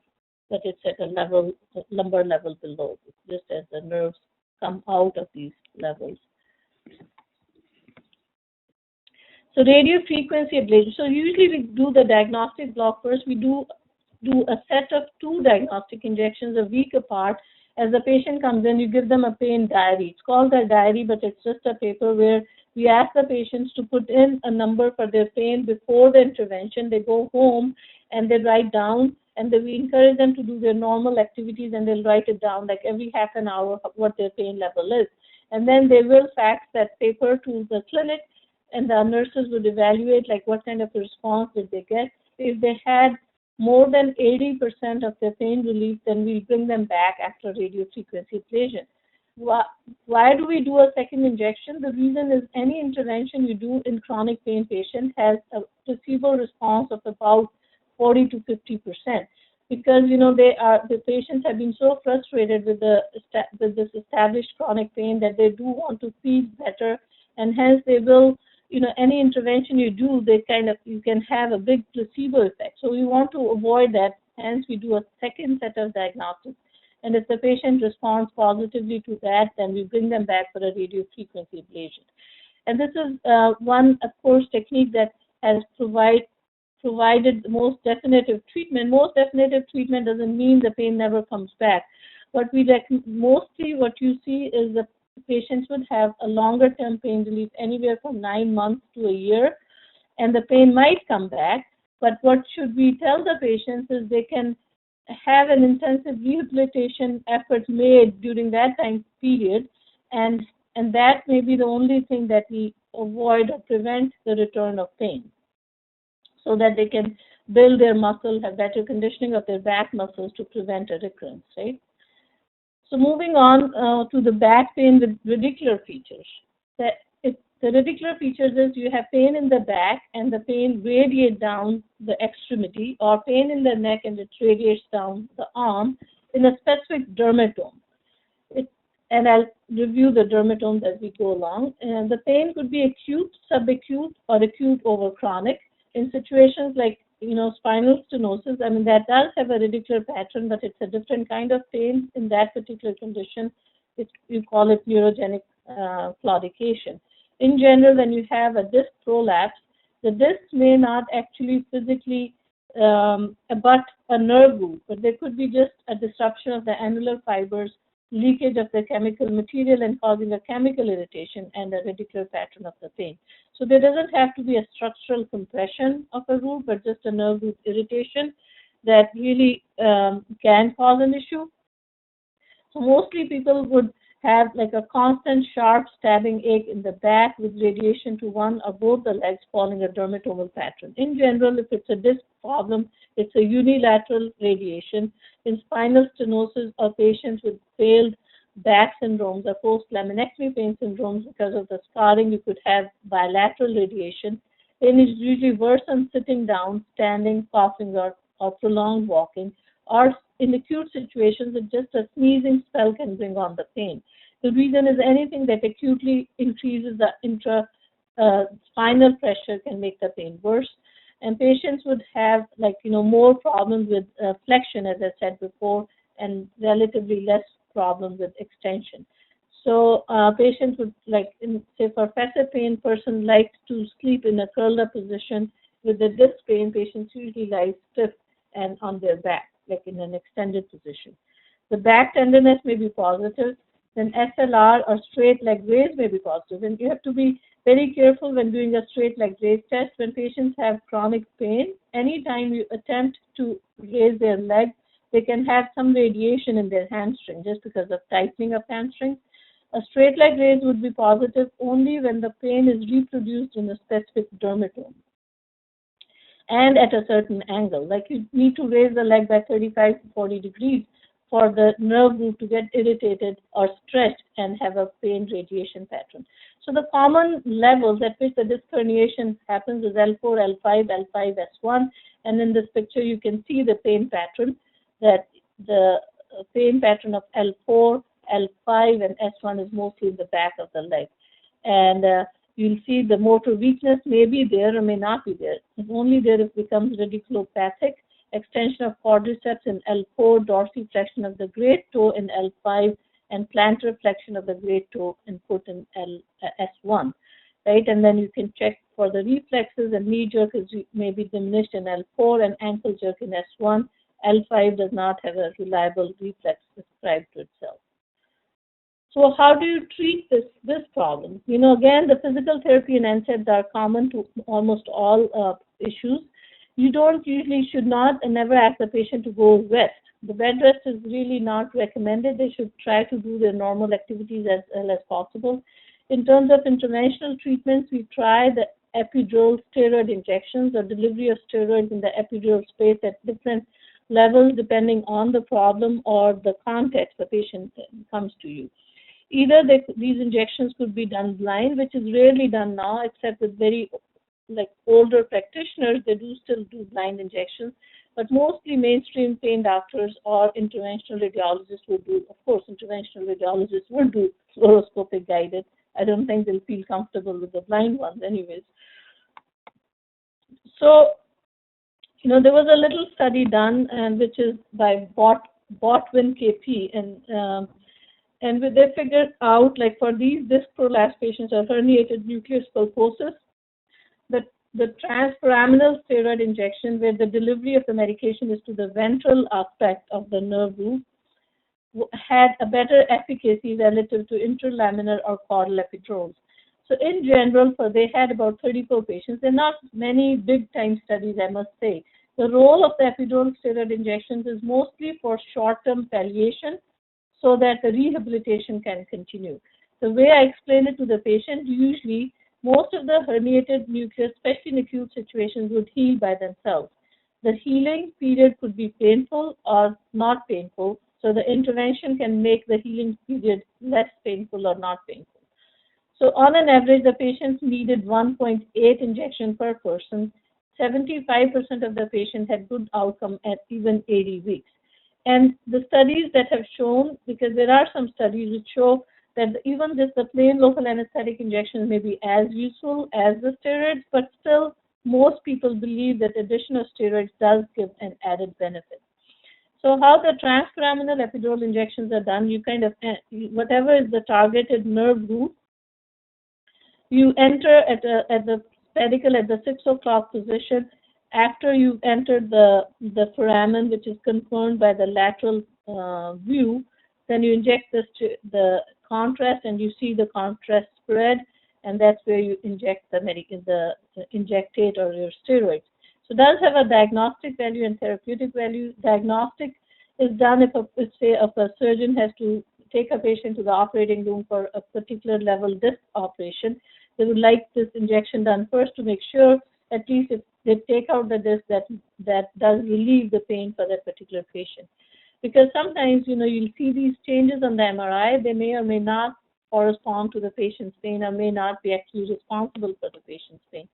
but it's at a level, lumbar level below, just as the nerves come out of these levels. So radio frequency ablation. So usually we do the diagnostic block first. We do a set of 2 diagnostic injections a week apart. As the patient comes in, you give them a pain diary. It's called a diary, but it's just a paper where we ask the patients to put in a number for their pain before the intervention. They go home and they write down, and we encourage them to do their normal activities, and they'll write it down like every half an hour what their pain level is. And then they will fax that paper to the clinic, and the nurses would evaluate like what kind of a response did they get. If they had more than 80% of their pain relief, then we bring them back after radiofrequency ablation. Why do we do a second injection? The reason is any intervention you do in chronic pain patient has a placebo response of about 40 to 50%, because the patients have been so frustrated with this established chronic pain that they do want to feel better, and hence they will. Any intervention you do, you can have a big placebo effect. So we want to avoid that. Hence, we do a second set of diagnostics. And if the patient responds positively to that, then we bring them back for a radiofrequency ablation. And this is one, of course, technique that has provided provided the most definitive treatment. Most definitive treatment doesn't mean the pain never comes back. But mostly what you see is the patients would have a longer term pain relief, anywhere from 9 months to a year, and the pain might come back. But what should we tell the patients is they can have an intensive rehabilitation effort made during that time period, and that may be the only thing that we avoid or prevent the return of pain, so that they can build their muscle, have better conditioning of their back muscles to prevent a recurrence, right? So moving on to the back pain with radicular features. The radicular features is you have pain in the back and the pain radiates down the extremity, or pain in the neck and it radiates down the arm in a specific dermatome. And I'll review the dermatomes as we go along. And the pain could be acute, subacute, or acute over chronic. In situations like, spinal stenosis, that does have a radicular pattern, but it's a different kind of pain in that particular condition. You call it neurogenic claudication. In general, when you have a disc prolapse, the disc may not actually physically abut a nerve root, but there could be just a disruption of the annular fibers, leakage of the chemical material and causing a chemical irritation and a radicular pattern of the pain. So there doesn't have to be a structural compression of a root, but just a nerve root irritation that really can cause an issue. So mostly people would have like a constant sharp stabbing ache in the back with radiation to one or both the legs following a dermatomal pattern. In general, if it's a disc problem, it's a unilateral radiation. In spinal stenosis or patients with failed back syndromes or post-laminectomy pain syndromes, because of the scarring, you could have bilateral radiation. Pain is usually worse on sitting down, standing, coughing, or prolonged walking. Or in acute situations, just a sneezing spell can bring on the pain. The reason is anything that acutely increases the intraspinal pressure can make the pain worse. And patients would have more problems with flexion, as I said before, and relatively less problems with extension. So patients would, say for facet pain, person likes to sleep in a curled up position. With the disc pain, patients usually lie stiff and on their back, like in an extended position. The back tenderness may be positive. Then SLR or straight leg raise may be positive. And you have to be very careful when doing a straight leg raise test. When patients have chronic pain, anytime you attempt to raise their leg, they can have some radiation in their hamstring just because of tightening of hamstrings. A straight leg raise would be positive only when the pain is reproduced in a specific dermatome and at a certain angle. Like you need to raise the leg by 35 to 40 degrees for the nerve root to get irritated or stretched and have a pain radiation pattern. So the common levels at which the disc herniation happens is L4, L5, L5, S1. And in this picture, you can see the pain pattern, that the pain pattern of L4, L5, and S1 is mostly in the back of the leg. And you'll see the motor weakness may be there or may not be there. It's only there if it becomes radiculopathic. Extension of quadriceps in L4, dorsiflexion of the great toe in L5, and plantar flexion of the great toe and foot in S1, right? And then you can check for the reflexes, and knee jerk may be diminished in L4 and ankle jerk in S1. L5 does not have a reliable reflex described to itself. So how do you treat this problem? Again, the physical therapy and NSAIDs are common to almost all issues. You should not and never ask the patient to go rest. The bed rest is really not recommended. They should try to do their normal activities as well as possible. In terms of interventional treatments, we try the epidural steroid injections or delivery of steroids in the epidural space at different levels depending on the problem or the context the patient comes to you. Either these injections could be done blind, which is rarely done now, except with very older practitioners. They do still do blind injections, but mostly mainstream pain doctors or interventional radiologists will do. Of course, interventional radiologists will do fluoroscopic guided. I don't think they'll feel comfortable with the blind ones anyways. So, there was a little study done, and which is by Botwin KP, and they figured out, for these disc prolapse patients or herniated nucleus pulposus, the the transforaminal steroid injection, where the delivery of the medication is to the ventral aspect of the nerve root, had a better efficacy relative to interlaminar or caudal epidurals. So in general, they had about 34 patients. They're not many big-time studies, I must say. The role of the epidural steroid injections is mostly for short-term palliation so that the rehabilitation can continue. The way I explain it to the patient, usually most of the herniated nucleus, especially in acute situations, would heal by themselves. The healing period could be painful or not painful, so the intervention can make the healing period less painful or not painful. So on an average, the patients needed 1.8 injections per person. 75% of the patients had good outcome at even 80 weeks. And the studies that have shown, because there are some studies which show that even the plain local anesthetic injections may be as useful as the steroids, but still most people believe that addition of steroids does give an added benefit. So how the transforaminal epidural injections are done, you kind of, whatever is the targeted nerve root, you enter at the pedicle at the 6 o'clock position. After you've entered the foramen, which is confirmed by the lateral view, then you inject the contrast, and you see the contrast spread, and that's where you inject the injectate or your steroids. So it does have a diagnostic value and therapeutic value. Diagnostic is done if a surgeon has to take a patient to the operating room for a particular level disc operation. They would like this injection done first to make sure at least if they take out the disc that does relieve the pain for that particular patient. Because sometimes, you'll see these changes on the MRI, they may or may not correspond to the patient's pain or may not be actually responsible for the patient's pain.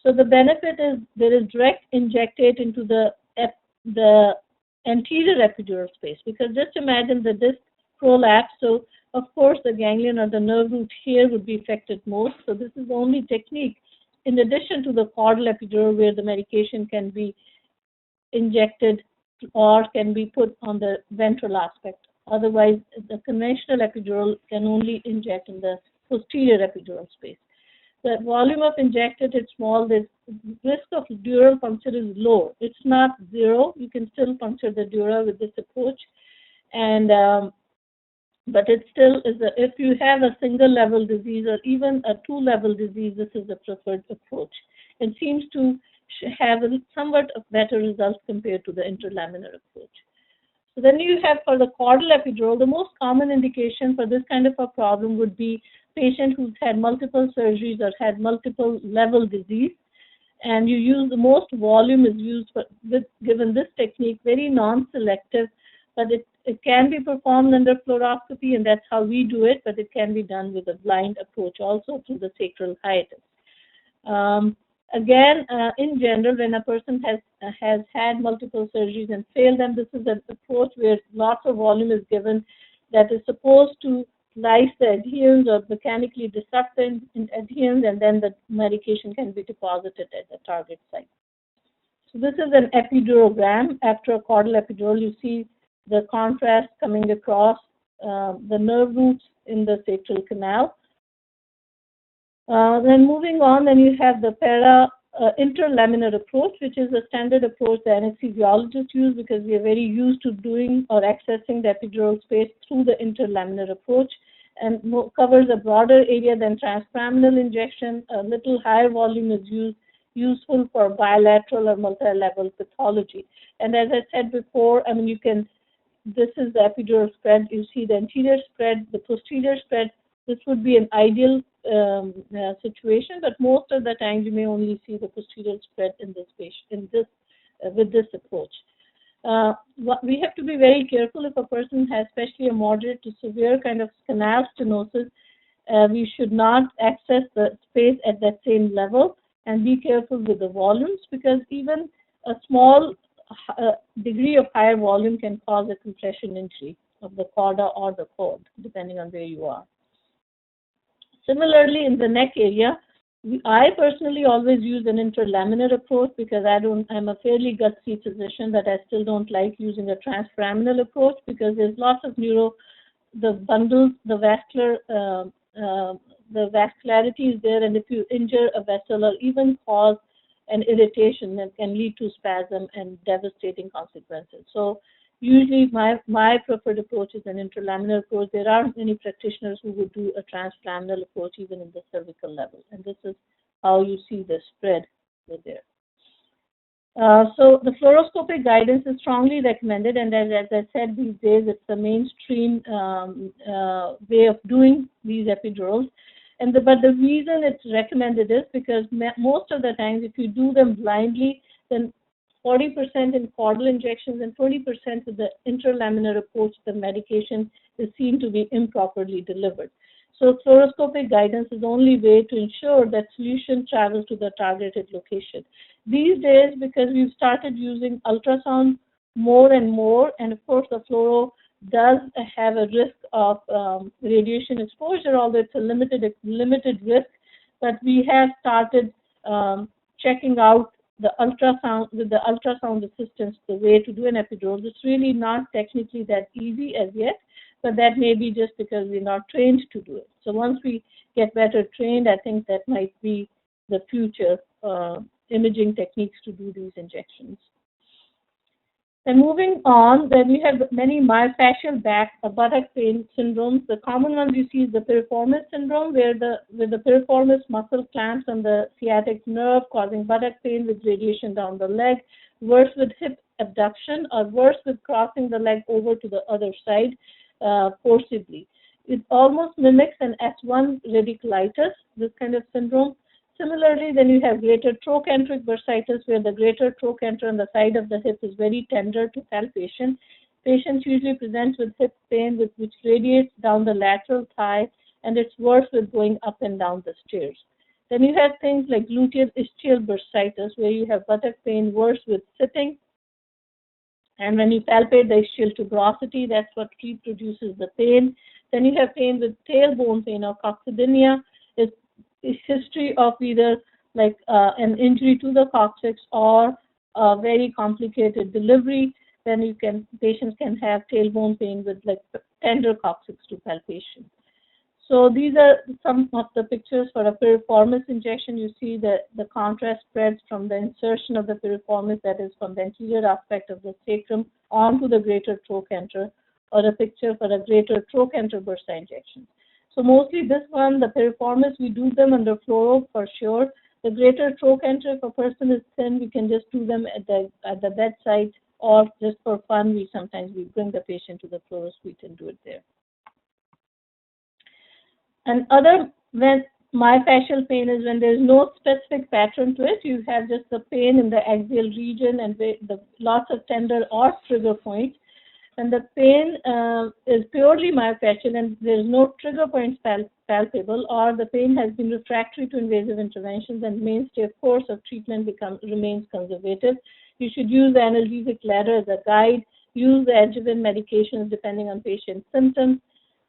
So the benefit is there is direct injectate into the anterior epidural space, because just imagine the disc prolapse, so of course the ganglion or the nerve root here would be affected most. So this is the only technique, in addition to the caudal epidural, where the medication can be injected or can be put on the ventral aspect. Otherwise, the conventional epidural can only inject in the posterior epidural space. The volume of injected is small. The risk of dural puncture is low. It's not zero. You can still puncture the dura with this approach, and but it still is if you have a single level disease or even a 2-level disease, this is the preferred approach. It seems to have a somewhat of better results compared to the interlaminar approach. So then you have for the caudal epidural, the most common indication for this kind of a problem would be patient who's had multiple surgeries or had multiple level disease, and you use the most volume is used for given this technique, very non-selective, but it can be performed under fluoroscopy, and that's how we do it, but it can be done with a blind approach also through the sacral hiatus. Again, in general, when a person has had multiple surgeries and failed them, this is an approach where lots of volume is given that is supposed to lyse the adherents or mechanically disrupt the adherents, and then the medication can be deposited at the target site. So this is an epidurogram. After a caudal epidural, you see the contrast coming across the nerve roots in the sacral canal. Then moving on, then you have the interlaminar approach, which is a standard approach the anesthesiologists use because we are very used to doing or accessing the epidural space through the interlaminar approach, and covers a broader area than transforaminal injection. A little higher volume is useful for bilateral or multi-level pathology. And as I said before, this is the epidural spread. You see the anterior spread, the posterior spread. This would be an ideal situation, but most of the time you may only see the posterior spread in this patient, with this approach. We have to be very careful if a person has especially a moderate to severe kind of canal stenosis. We should not access the space at that same level, and be careful with the volumes, because even a small degree of higher volume can cause a compression injury of the cauda or the cord, depending on where you are. Similarly, in the neck area, I personally always use an interlaminar approach because I'm a fairly gutsy physician, but I still don't like using a transforaminal approach because there's lots of the bundles, the vascular the vascularity is there, and if you injure a vessel or even cause an irritation, that can lead to spasm and devastating consequences. So usually my preferred approach is an interlaminar approach. There aren't many practitioners who would do a translaminar approach even in the cervical level, and this is how you see the spread there. So the fluoroscopic guidance is strongly recommended, and as I said, these days it's the mainstream way of doing these epidurals. But the reason it's recommended is because most of the times, if you do them blindly, then 40% in caudal injections and 20% with the interlaminar approach, the medication is seen to be improperly delivered. So fluoroscopic guidance is the only way to ensure that solution travels to the targeted location. These days, because we've started using ultrasound more and more, and of course the fluoro does have a risk of radiation exposure, although it's a limited risk, but we have started checking out the ultrasound with the ultrasound assistance, the way to do an epidural. It's really not technically that easy as yet, but that may be just because we're not trained to do it. So once we get better trained, I think that might be the future imaging techniques to do these injections. And moving on, then we have many myofascial buttock pain syndromes. The common ones you see is the piriformis syndrome, where the piriformis muscle clamps on the sciatic nerve, causing buttock pain with radiation down the leg, worse with hip abduction, or worse with crossing the leg over to the other side forcibly. It almost mimics an S1 radiculitis, this kind of syndrome. Similarly, then you have greater trochanteric bursitis, where the greater trochanter on the side of the hip is very tender to palpation. Patients usually present with hip pain which radiates down the lateral thigh, and it's worse with going up and down the stairs. Then you have things like gluteal ischial bursitis, where you have buttock pain worse with sitting. And when you palpate the ischial tuberosity, that's what reproduces the pain. Then you have pain with tailbone pain or coccydynia. It's history of either like an injury to the coccyx or a very complicated delivery. Then patients can have tailbone pain with like tender coccyx to palpation. So these are some of the pictures for a piriformis injection. You see the contrast spreads from the insertion of the piriformis, that is from the anterior aspect of the sacrum, onto the greater trochanter, or a picture for a greater trochanter bursa injection. So mostly this one, the piriformis, we do them under fluoro for sure. The greater trochanter, if a person is thin, we can just do them at the bedside, or just for fun, sometimes we bring the patient to the fluoro suite and do it there. And when myofascial pain is when there is no specific pattern to it. You have just the pain in the axial region and lots of tender or trigger points. And the pain is purely myofascial and there is no trigger points palpable, or the pain has been refractory to invasive interventions, and mainstay of course of treatment remains conservative. You should use the analgesic ladder as a guide, use the adjuvant medications depending on patient symptoms,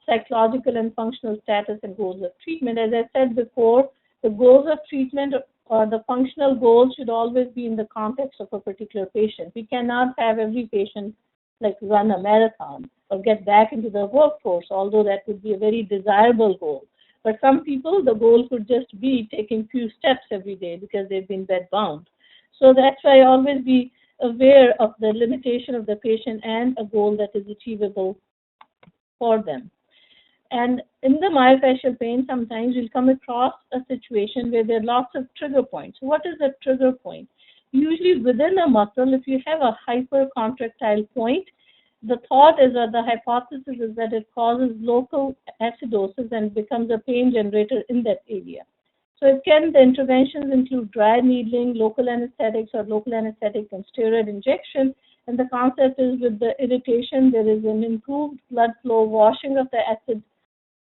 psychological and functional status, and goals of treatment. As I said before, the goals of treatment or the functional goals should always be in the context of a particular patient. We cannot have every patient like run a marathon or get back into the workforce, although that would be a very desirable goal. But some people, the goal could just be taking few steps every day because they've been bed-bound. So that's why always be aware of the limitation of the patient and a goal that is achievable for them. And in the myofascial pain, sometimes you'll come across a situation where there are lots of trigger points. What is a trigger point? Usually within a muscle, if you have a hypercontractile point, the thought is, or the hypothesis is, that it causes local acidosis and becomes a pain generator in that area. So the interventions include dry needling, local anesthetics or local anesthetic and steroid injection. And the concept is, with the irritation, there is an improved blood flow, washing of the acid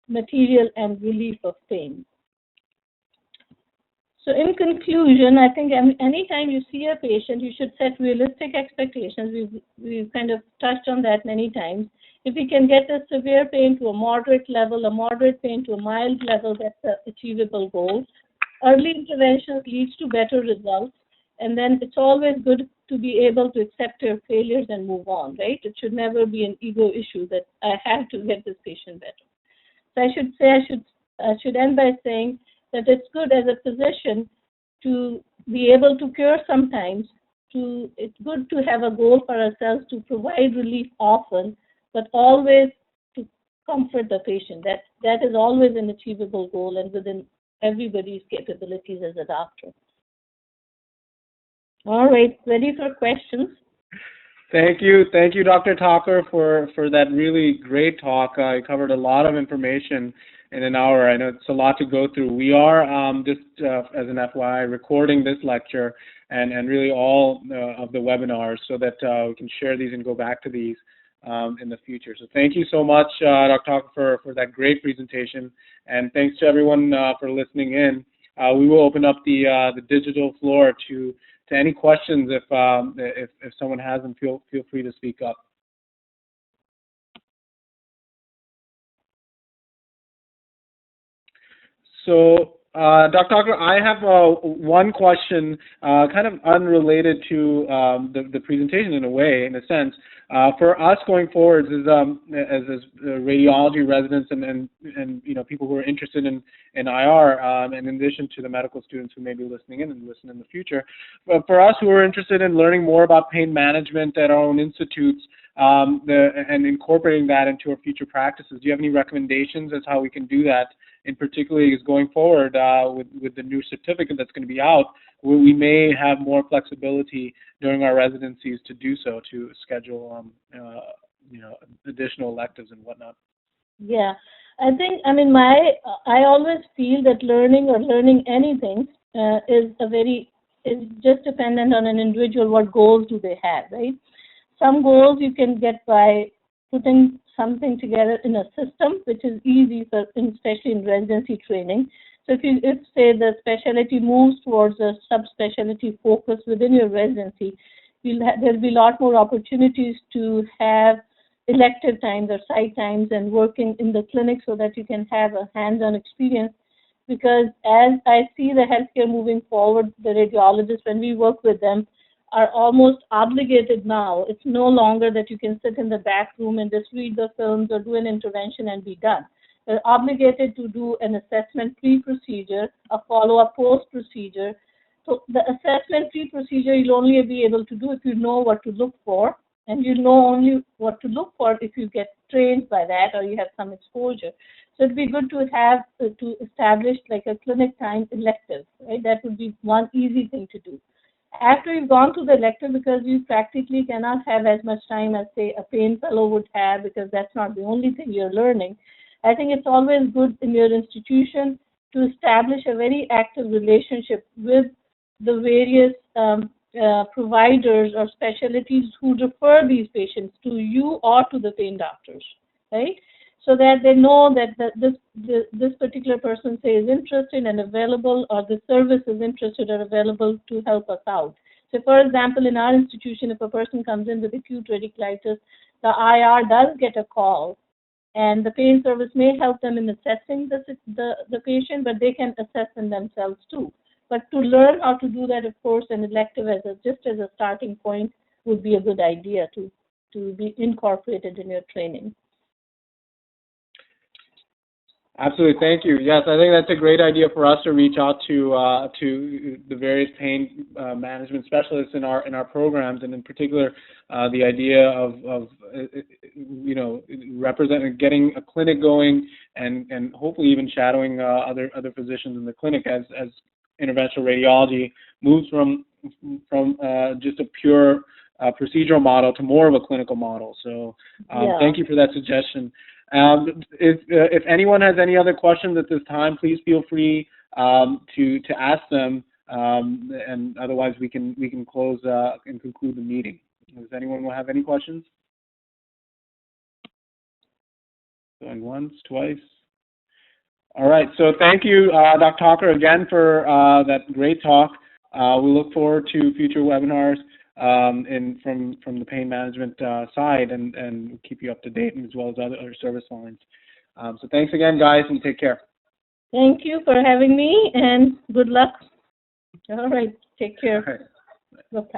material, and relief of pain. So in conclusion, I think anytime you see a patient, you should set realistic expectations. We've kind of touched on that many times. If we can get a severe pain to a moderate level, a moderate pain to a mild level, that's an achievable goal. Early interventions leads to better results. And then it's always good to be able to accept your failures and move on, right? It should never be an ego issue that I have to get this patient better. So I should I should end by saying that it's good as a physician to be able to cure sometimes. It's good to have a goal for ourselves to provide relief often, but always to comfort the patient. That is always an achievable goal and within everybody's capabilities as a doctor. All right, ready for questions? Thank you, Dr. Thakur, for that really great talk. You covered a lot of information in an hour. I know it's a lot to go through. We are just as an FYI recording this lecture and really all of the webinars so that we can share these and go back to these in the future. So thank you so much, Dr. Thakur, for that great presentation, and thanks to everyone for listening in. We will open up the digital floor to any questions. If someone has them, feel free to speak up. So, Dr. Thakur, I have one question, kind of unrelated to the presentation in a sense. For us going forward as radiology residents and people who are interested in IR, and in addition to the medical students who may be listening in and listen in the future, but for us who are interested in learning more about pain management at our own institutes and incorporating that into our future practices, do you have any recommendations as how we can do that? In particularly is going forward with the new certificate that's going to be out, where we may have more flexibility during our residencies to do so, to schedule additional electives and whatnot. Yeah, I always feel that learning anything is just dependent on an individual. What goals do they have, right? Some goals you can get by putting something together in a system, which is easy, especially in residency training. So if say the specialty moves towards a subspecialty focus within your residency, there'll be a lot more opportunities to have elective times or site times and working in the clinic so that you can have a hands-on experience. Because as I see the healthcare moving forward, the radiologists, when we work with them, are almost obligated now. It's no longer that you can sit in the back room and just read the films or do an intervention and be done. They're obligated to do an assessment pre-procedure, a follow-up post-procedure. So the assessment pre-procedure you'll only be able to do if you know what to look for, and you know only what to look for if you get trained by that or you have some exposure. So it'd be good to have to establish like a clinic time elective, right? That would be one easy thing to do. After you've gone through the elective, because you practically cannot have as much time as, say, a pain fellow would have, because that's not the only thing you're learning, I think it's always good in your institution to establish a very active relationship with the various providers or specialties who refer these patients to you or to the pain doctors, right? So that they know that this particular person, say, is interested and available, or the service is interested or available to help us out. So, for example, in our institution, if a person comes in with acute radiculitis, the IR does get a call, and the pain service may help them in assessing the patient, but they can assess them themselves too. But to learn how to do that, of course, an elective just as a starting point would be a good idea to be incorporated in your training. Absolutely, thank you. Yes, I think that's a great idea for us to reach out to the various pain management specialists in our programs, and in particular, the idea of representing, getting a clinic going, and hopefully even shadowing other physicians in the clinic as interventional radiology moves from just a pure procedural model to more of a clinical model. So, thank you for that suggestion. If anyone has any other questions at this time, please feel free to ask them, and otherwise we can close and conclude the meeting. Does anyone have any questions? Going once, twice. All right. So thank you, Dr. Thakur, again for that great talk. We look forward to future webinars from the pain management side, and keep you up to date, as well as other service lines. So thanks again, guys, and take care. Thank you for having me, and good luck. All right, take care. All right. Bye.